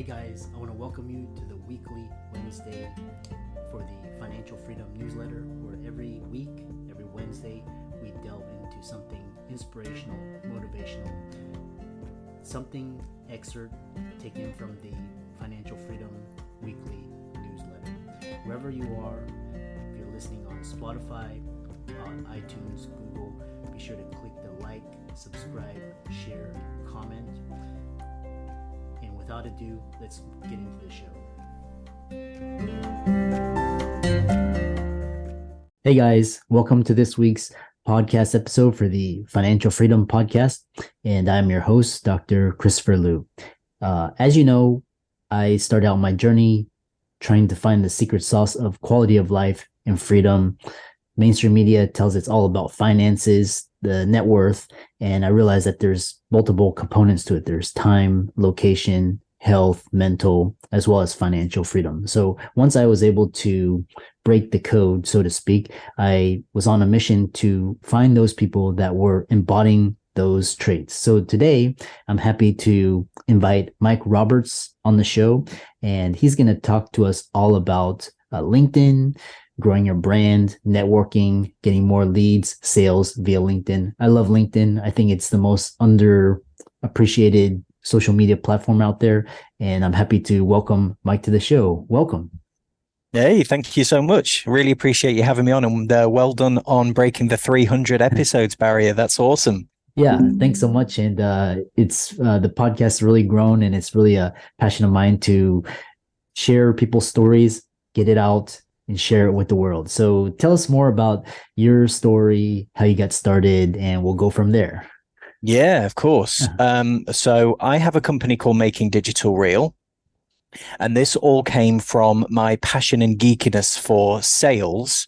Hey guys, I want to welcome you to the weekly Wednesday for the Financial Freedom newsletter, where every week, every Wednesday, we delve into something inspirational, motivational, something excerpt taken from the Financial Freedom weekly newsletter. Wherever you are, if you're listening on Spotify, on iTunes, Google, be sure to click the like, subscribe, share, comment. And without ado, let's get into the show. Hey guys, welcome to this week's podcast episode for the Financial Freedom Podcast. And I'm your host, Dr. Christopher Liu. As you know, I started out my journey trying to find the secret sauce of quality of life and freedom. Mainstream media tells it's all about finances, the net worth, and I realized that there's multiple components to it. There's time, location, health, mental, as well as financial freedom. So once I was able to break the code, so to speak, I was on a mission to find those people that were embodying those traits. So today, I'm happy to invite Mike Roberts on the show, and he's going to talk to us all about LinkedIn, growing your brand, networking, getting more leads, sales via LinkedIn. I love LinkedIn. I think it's the most underappreciated social media platform out there. And I'm happy to welcome Mike to the show. Welcome. Hey, thank you so much. Really appreciate you having me on, and well done on breaking the 300 episodes barrier. That's awesome. Yeah, thanks so much. And it's the podcast has really grown, and it's really a passion of mine to share people's stories, get it out, and share it with the world. So tell us more about your story, how you got started, and we'll go from there. Yeah, of course. So I have a company called Making Digital Real, and this all came from my passion and geekiness for sales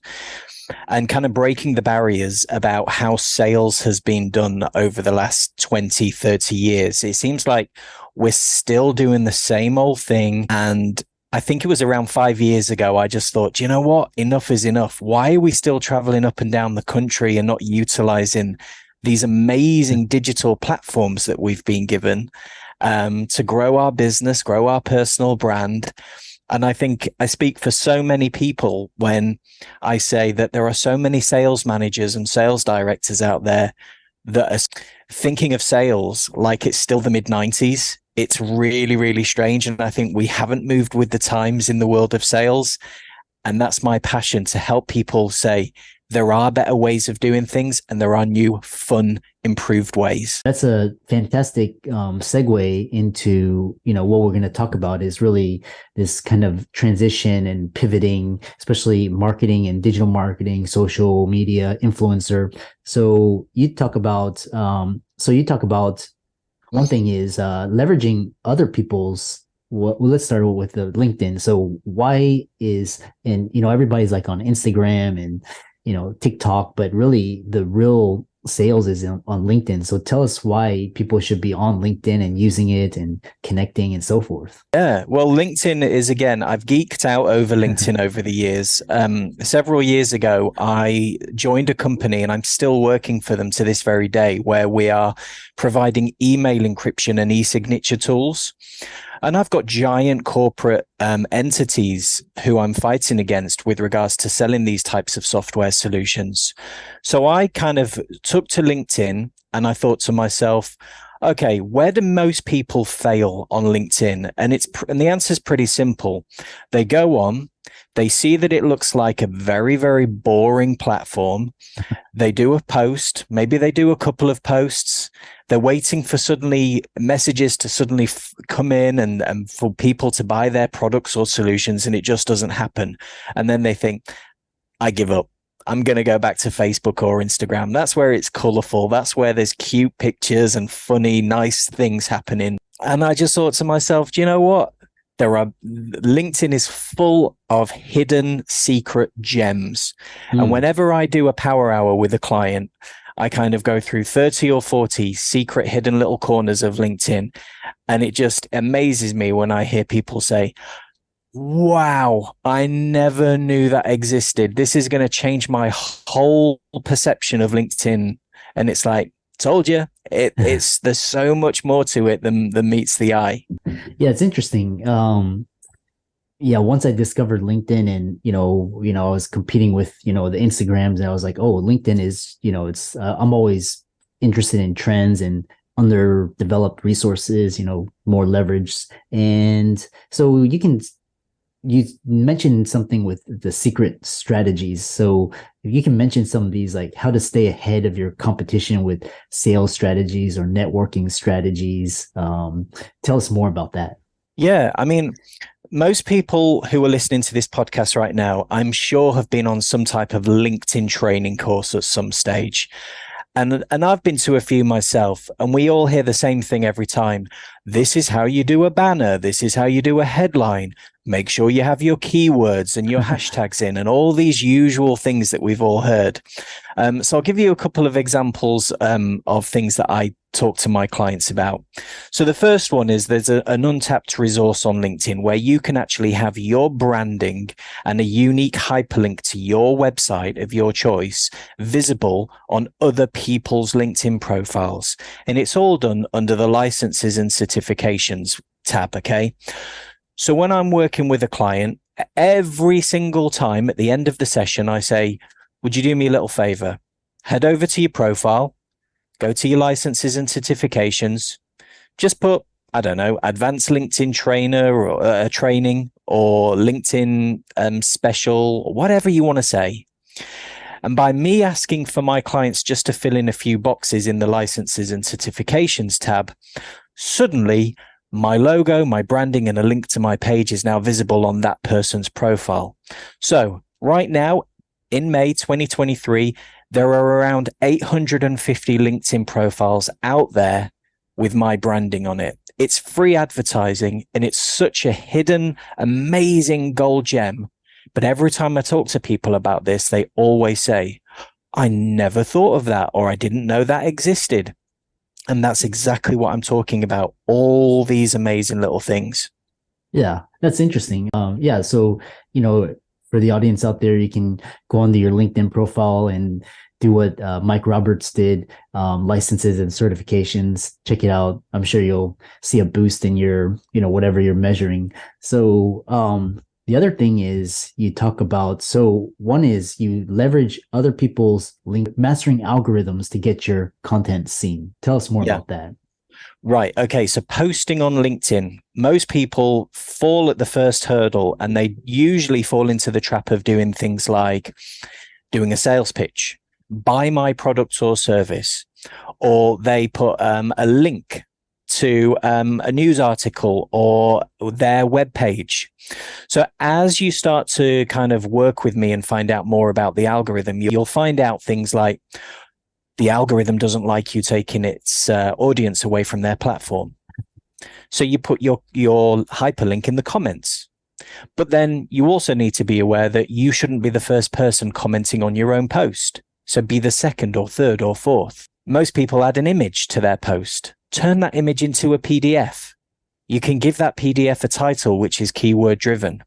and kind of breaking the barriers about how sales has been done over the last 20, 30 years. It seems like we're still doing the same old thing, and I think it was around 5 years ago, I just thought, you know what? Enough is enough. Why are we still traveling up and down the country and not utilizing these amazing digital platforms that we've been given to grow our business, grow our personal brand? And I think I speak for so many people when I say that there are so many sales managers and sales directors out there that are thinking of sales like it's still the mid-90s. It's really, really strange. And I think we haven't moved with the times in the world of sales. And that's my passion, to help people say there are better ways of doing things and there are new, fun, improved ways. That's a fantastic segue into, what we're going to talk about is really this kind of transition and pivoting, especially marketing and digital marketing, social media, influencer. So you talk about one thing is leveraging other people's. Well, let's start with the LinkedIn. So why is, and everybody's like on Instagram and TikTok, but really the real sales is on LinkedIn. So tell us why people should be on LinkedIn and using it and connecting and so forth. Yeah, well, LinkedIn is, again, I've geeked out over LinkedIn over the years. Several years ago, I joined a company, and I'm still working for them to this very day, where we are providing email encryption and e-signature tools. And I've got giant corporate entities who I'm fighting against with regards to selling these types of software solutions. So I kind of took to LinkedIn and I thought to myself, okay, where do most people fail on LinkedIn? And the answer is pretty simple. They go on, they see that it looks like a very, very boring platform. They do a post, maybe they do a couple of posts. They're waiting for suddenly messages to suddenly come in and for people to buy their products or solutions, and it just doesn't happen. And then they think, I give up. I'm going to go back to Facebook or Instagram. That's where it's colorful. That's where there's cute pictures and funny, nice things happening. And I just thought to myself, do you know what? LinkedIn is full of hidden secret gems. And whenever I do a power hour with a client, I kind of go through 30 or 40 secret hidden little corners of LinkedIn. And it just amazes me when I hear people say, wow, I never knew that existed. This is going to change my whole perception of LinkedIn. And it's like, Told you. There's so much more to it than meets the eye. Yeah, it's interesting. Yeah, once I discovered LinkedIn and, I was competing with, the Instagrams, and I was like, oh, LinkedIn is, it's, I'm always interested in trends and underdeveloped resources, more leverage. And so you mentioned something with the secret strategies. So if you can mention some of these, like how to stay ahead of your competition with sales strategies or networking strategies. Tell us more about that. Yeah, I mean, most people who are listening to this podcast right now, I'm sure have been on some type of LinkedIn training course at some stage. And I've been to a few myself, and we all hear the same thing every time. This is how you do a banner. This is how you do a headline. Make sure you have your keywords and your hashtags in, and all these usual things that we've all heard. So I'll give you a couple of examples of things that I talk to my clients about. So the first one is there's an untapped resource on LinkedIn where you can actually have your branding and a unique hyperlink to your website of your choice visible on other people's LinkedIn profiles. And it's all done under the licenses and certifications tab. Okay. So when I'm working with a client, every single time at the end of the session, I say, would you do me a little favor? Head over to your profile, go to your licenses and certifications, just put, I don't know, advanced LinkedIn trainer or training or LinkedIn special, or whatever you want to say. And by me asking for my clients just to fill in a few boxes in the licenses and certifications tab, suddenly my logo, my branding, and a link to my page is now visible on that person's profile. So right now, in May 2023, there are around 850 LinkedIn profiles out there with my branding on it. It's free advertising, and it's such a hidden, amazing gold gem. But every time I talk to people about this, they always say, I never thought of that, or I didn't know that existed. And that's exactly what I'm talking about. All these amazing little things. Yeah, that's interesting. Yeah, so for the audience out there, you can go onto your LinkedIn profile and do what Mike Roberts did, licenses and certifications. Check it out. I'm sure you'll see a boost in your, whatever you're measuring. So the other thing is you talk about, so one is you leverage other people's link mastering algorithms to get your content seen. Tell us more about that. Right. Okay. So posting on LinkedIn, most people fall at the first hurdle, and they usually fall into the trap of doing things like doing a sales pitch, buy my product or service, or they put a link to a news article or their web page. So as you start to kind of work with me and find out more about the algorithm, you'll find out things like, the algorithm doesn't like you taking its audience away from their platform. So you put your hyperlink in the comments. But then you also need to be aware that you shouldn't be the first person commenting on your own post. So be the second or third or fourth. Most people add an image to their post. Turn that image into a PDF. You can give that PDF a title which is keyword driven.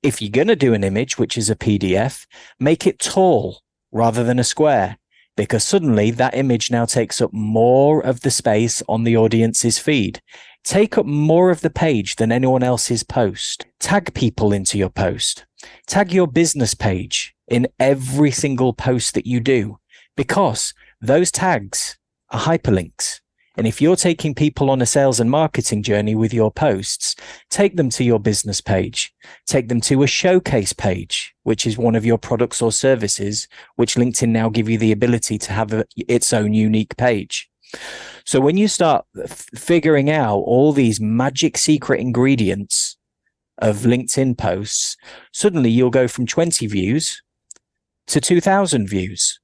If you're going to do an image, which is a PDF, make it tall rather than a square, because suddenly that image now takes up more of the space on the audience's feed. Take up more of the page than anyone else's post. Tag people into your post. Tag your business page in every single post that you do, because those tags are hyperlinks. And if you're taking people on a sales and marketing journey with your posts, take them to your business page, take them to a showcase page, which is one of your products or services, which LinkedIn now give you the ability to have its own unique page. So when you start figuring out all these magic secret ingredients of LinkedIn posts, suddenly you'll go from 20 views to 2,000 views,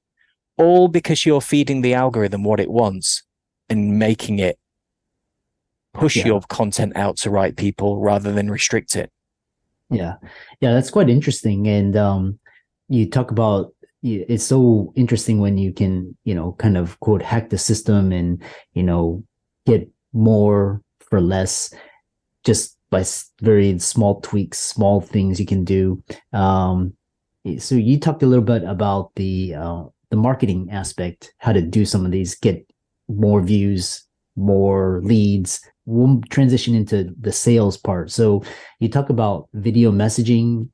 all because you're feeding the algorithm what it wants and making it push your content out to right people rather than restrict it. Yeah. Yeah, that's quite interesting. And you talk about, it's so interesting when you can, kind of quote, hack the system and, get more for less just by very small tweaks, small things you can do. So you talked a little bit about the marketing aspect, how to do some of these, get more views, more leads. We'll transition into the sales part. So you talk about video messaging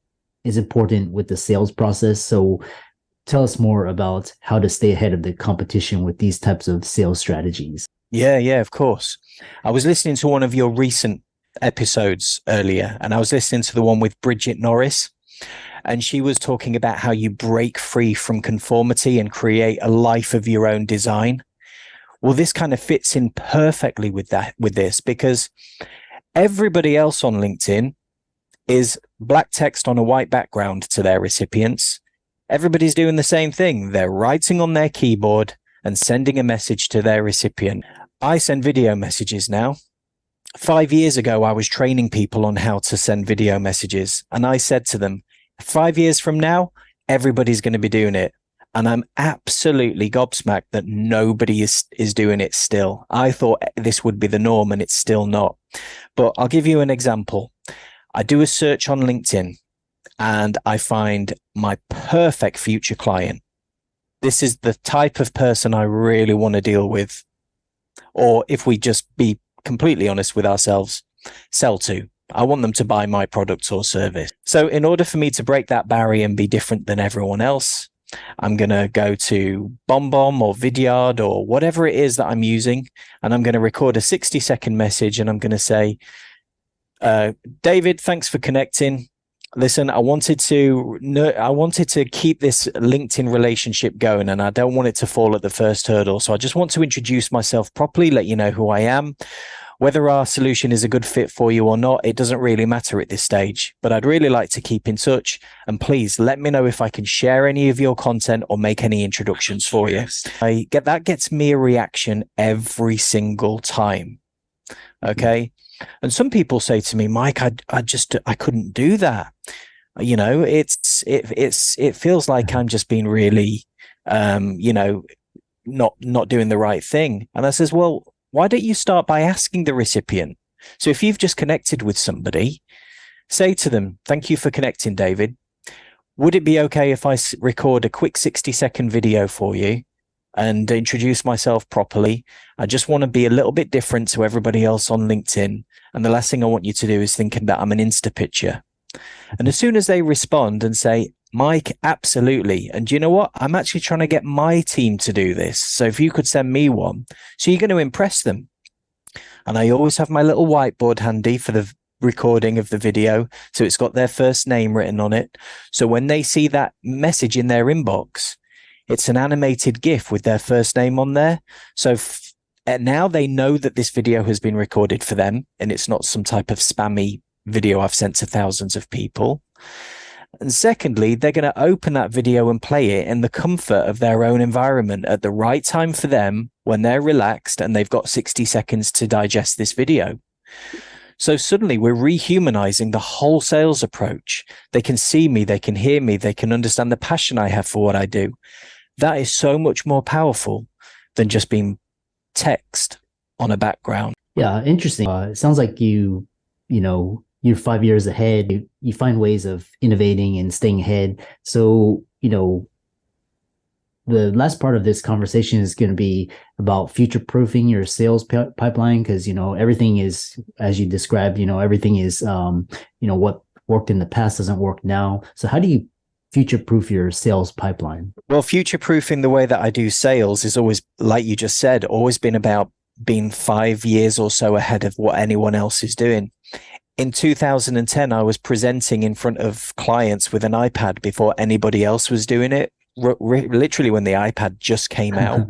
is important with the sales process. So tell us more about how to stay ahead of the competition with these types of sales strategies. Yeah, of course. I was listening to one of your recent episodes earlier, and I was listening to the one with Bridget Norris, and she was talking about how you break free from conformity and create a life of your own design. Well, this kind of fits in perfectly with this, because everybody else on LinkedIn is black text on a white background to their recipients. Everybody's doing the same thing. They're writing on their keyboard and sending a message to their recipient. I send video messages now. 5 years ago, I was training people on how to send video messages. And I said to them, 5 years from now, everybody's going to be doing it. And I'm absolutely gobsmacked that nobody is doing it still. I thought this would be the norm, and it's still not. But I'll give you an example. I do a search on LinkedIn and I find my perfect future client. This is the type of person I really want to deal with. Or if we just be completely honest with ourselves, sell to. I want them to buy my product or service. So in order for me to break that barrier and be different than everyone else, I'm going to go to BombBomb or Vidyard or whatever it is that I'm using, and I'm going to record a 60-second message, and I'm going to say, David, thanks for connecting. Listen, I wanted to keep this LinkedIn relationship going, and I don't want it to fall at the first hurdle. So I just want to introduce myself properly, let you know who I am. Whether our solution is a good fit for you or not, it doesn't really matter at this stage, but I'd really like to keep in touch, and please let me know if I can share any of your content or make any introductions for you. That gets me a reaction every single time. Okay. And some people say to me, Mike, I couldn't do that. You know, it feels like I'm just being really, not doing the right thing. And I says, well, why don't you start by asking the recipient? So if you've just connected with somebody, say to them, thank you for connecting, David. Would it be okay if I record a quick 60-second video for you and introduce myself properly? I just want to be a little bit different to everybody else on LinkedIn. And the last thing I want you to do is thinking that I'm an Insta picture. And as soon as they respond and say, Mike, absolutely. And you know what? I'm actually trying to get my team to do this. So if you could send me one, so you're going to impress them. And I always have my little whiteboard handy for the recording of the video. So it's got their first name written on it. So when they see that message in their inbox, it's an animated GIF with their first name on there. So now they know that this video has been recorded for them, and it's not some type of spammy video I've sent to thousands of people. And secondly, they're going to open that video and play it in the comfort of their own environment at the right time for them, when they're relaxed and they've got 60 seconds to digest this video. So suddenly we're rehumanizing the whole sales approach. They can see me, they can hear me, they can understand the passion I have for what I do. That is so much more powerful than just being text on a background. Yeah, interesting. It sounds like you're 5 years ahead. You find ways of innovating and staying ahead. So, the last part of this conversation is going to be about future-proofing your sales pipeline, because, everything is, as you described, everything is, what worked in the past doesn't work now. So how do you future-proof your sales pipeline? Well, future-proofing the way that I do sales is always, like you just said, always been about being 5 years or so ahead of what anyone else is doing. In 2010, I was presenting in front of clients with an iPad before anybody else was doing it, literally when the iPad just came out.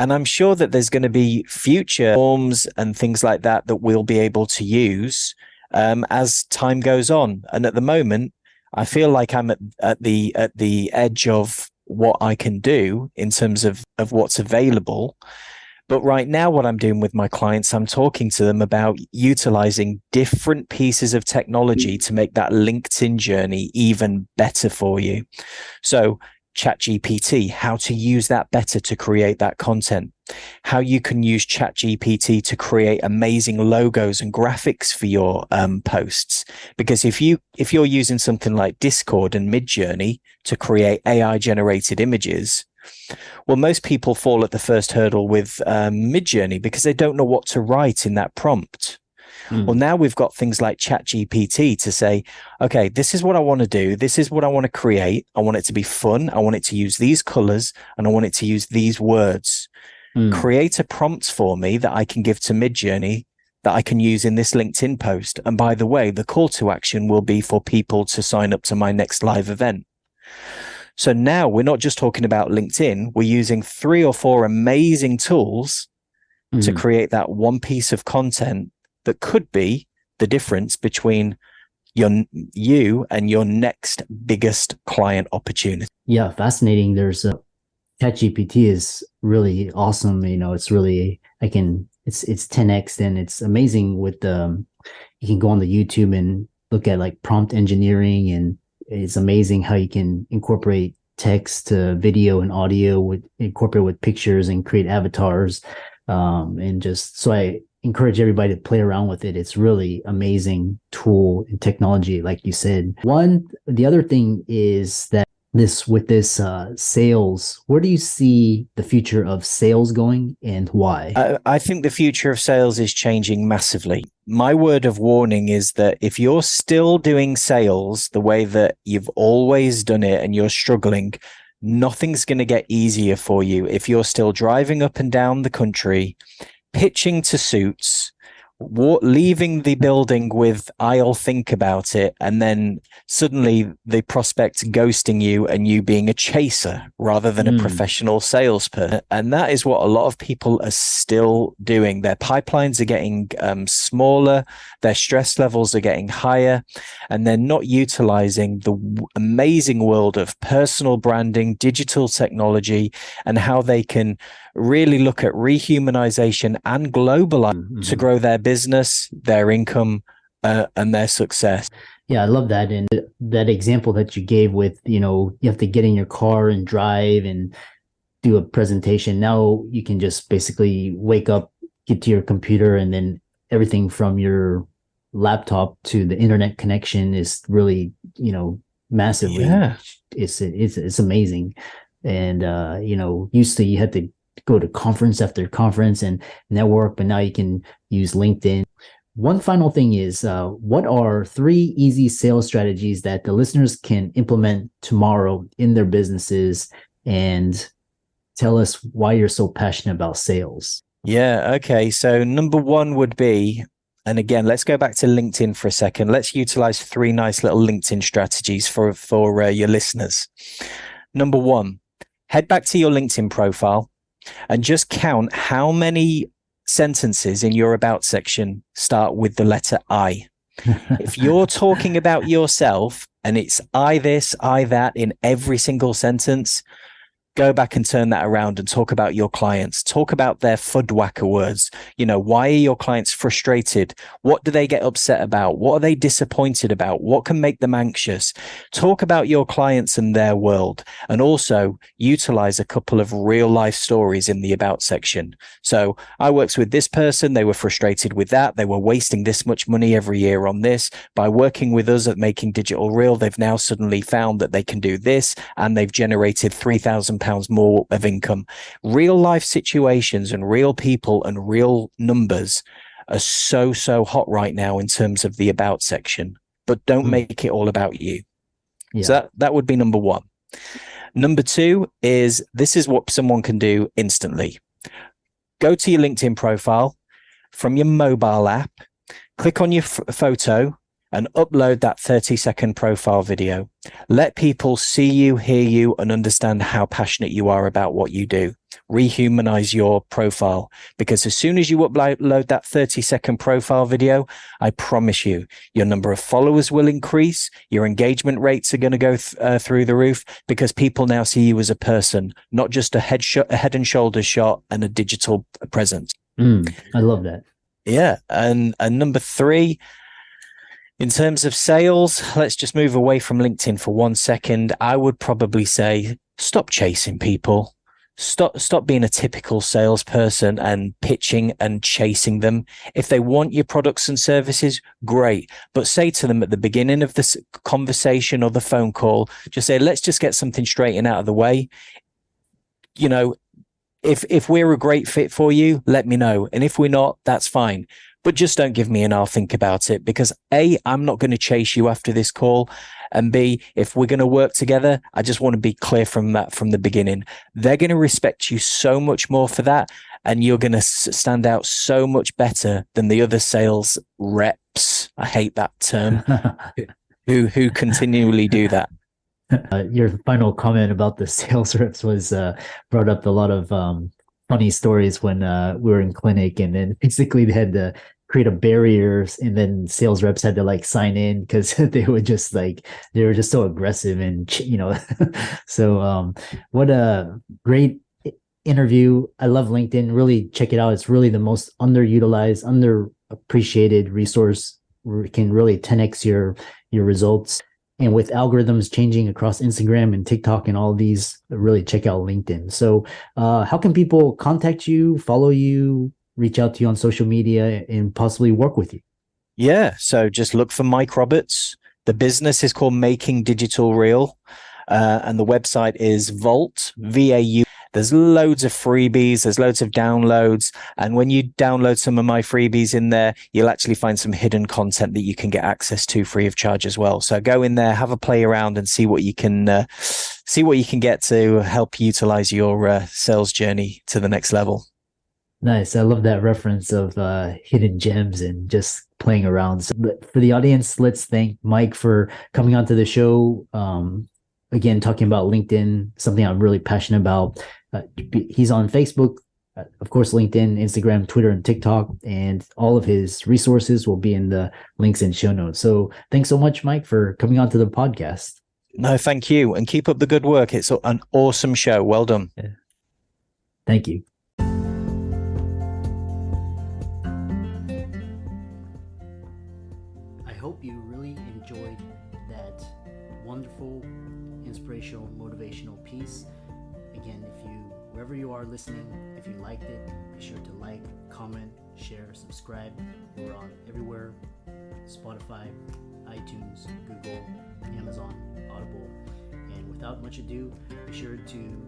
And I'm sure that there's going to be future forms and things like that that we'll be able to use as time goes on. And at the moment, I feel like I'm at the edge of what I can do in terms of what's available. But right now, what I'm doing with my clients, I'm talking to them about utilizing different pieces of technology to make that LinkedIn journey even better for you. So ChatGPT, how to use that better to create that content, how you can use ChatGPT to create amazing logos and graphics for your posts. Because if you're using something like Discord and Midjourney to create AI generated images, Well, most people fall at the first hurdle with Midjourney because they don't know what to write in that prompt. Well, now we've got things like ChatGPT to say, okay, this is what I want to do. This is what I want to create. I want it to be fun. I want it to use these colors and I want it to use these words. Create a prompt for me that I can give to Midjourney that I can use in this LinkedIn post. And by the way, the call to action will be for people to sign up to my next live event. So now we're not just talking about LinkedIn. We're using 3 or 4 amazing tools to create that one piece of content that could be the difference between you and your next biggest client opportunity. Yeah, fascinating. There's ChatGPT is really awesome. It's really, it's 10x, and it's amazing with you can go on the YouTube and look at like prompt engineering, and it's amazing how you can incorporate text to video and audio, incorporate with pictures and create avatars. And just, so I encourage everybody to play around with it. It's really amazing tool and technology, like you said. The other thing is that with this sales, where do you see the future of sales going and why? I think the future of sales is changing massively. My word of warning is that if you're still doing sales the way that you've always done it and you're struggling, nothing's going to get easier for you. If you're still driving up and down the country, pitching to suits, leaving the building with "I'll think about it," and then suddenly the prospect ghosting you and you being a chaser rather than a professional salesperson. And that is what a lot of people are still doing. Their pipelines are getting smaller, their stress levels are getting higher, and they're not utilizing the amazing world of personal branding, digital technology, and how they can really look at rehumanization and globalize to grow their business, their income, and their success. Yeah, I love that. And that example that you gave with, you have to get in your car and drive and do a presentation. Now you can just basically wake up, get to your computer, and then everything from your laptop to the internet connection is really, massively. Yeah. It's amazing. And, used to, you had to go to conference after conference and network, but now you can use LinkedIn. One final thing is, what are 3 easy sales strategies that the listeners can implement tomorrow in their businesses, and tell us why you're so passionate about sales? Yeah. Okay. So number 1 would be, and again, let's go back to LinkedIn for a second. Let's utilize 3 nice little LinkedIn strategies for your listeners. Number 1, head back to your LinkedIn profile and just count how many sentences in your about section start with the letter I. If you're talking about yourself and it's I this, I that in every single sentence, go back and turn that around and talk about your clients. Talk about their fudwacker words. Why are your clients frustrated? What do they get upset about? What are they disappointed about? What can make them anxious? Talk about your clients and their world, and also utilize a couple of real life stories in the about section. So I worked with this person. They were frustrated with that. They were wasting this much money every year on this. By working with us at Making Digital Real, they've now suddenly found that they can do this, and they've generated £3,000 more of income. Real life situations and real people and real numbers are so hot right now in terms of the about section, but don't make it all about you. Yeah. So that would be number 1. Number 2 is, this is what someone can do instantly. Go to your LinkedIn profile from your mobile app, click on your photo, and upload that 30-second profile video. Let people see you, hear you, and understand how passionate you are about what you do. Rehumanize your profile, because as soon as you upload that 30-second profile video, I promise you, your number of followers will increase. Your engagement rates are going to go through the roof, because people now see you as a person, not just a head and shoulders shot and a digital presence. I love that. Yeah. And number 3, in terms of sales, let's just move away from LinkedIn for 1 second. I would probably say, stop chasing people. Stop being a typical salesperson and pitching and chasing them. If they want your products and services, great. But say to them at the beginning of this conversation or the phone call, just say, let's just get something straightened out of the way. you know, if we're a great fit for you, let me know. And if we're not, that's fine. But just don't give me an I'll think about it, because A, I'm not going to chase you after this call. And B, if we're going to work together, I just want to be clear from that from the beginning. They're going to respect you so much more for that. And you're going to stand out so much better than the other sales reps. I hate that term. Who continually do that. Your final comment about the sales reps was brought up a lot of funny stories when we were in clinic, and then basically they had to create a barriers, and then sales reps had to like sign in because they were just so aggressive, and so what a great interview. I love LinkedIn. Really check it out. It's really the most underutilized, underappreciated resource. Can really 10x your results. And with algorithms changing across Instagram and TikTok and all these, really check out LinkedIn. So how can people contact you, follow you, reach out to you on social media, and possibly work with you? Yeah. So just look for Mike Roberts. The business is called Making Digital Real. And the website is Vault, VAU. There's loads of freebies. There's loads of downloads. And when you download some of my freebies in there, you'll actually find some hidden content that you can get access to free of charge as well. So go in there, have a play around, and see what you can get to help utilize your sales journey to the next level. Nice. I love that reference of hidden gems and just playing around. So, for the audience, let's thank Mike for coming onto the show. Again, talking about LinkedIn, something I'm really passionate about. He's on Facebook, of course, LinkedIn, Instagram, Twitter, and TikTok, and all of his resources will be in the links and show notes. So thanks so much, Mike, for coming onto the podcast. No, thank you. And keep up the good work. It's an awesome show. Well done. Yeah. Thank you. I hope you really enjoyed that wonderful, inspirational, motivational piece. Again, wherever you are listening, if you liked it, be sure to like, comment, share, subscribe. We're on everywhere: Spotify, iTunes, Google, Amazon, Audible. And without much ado, be sure to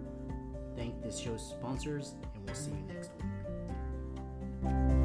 thank this show's sponsors, and we'll see you next week.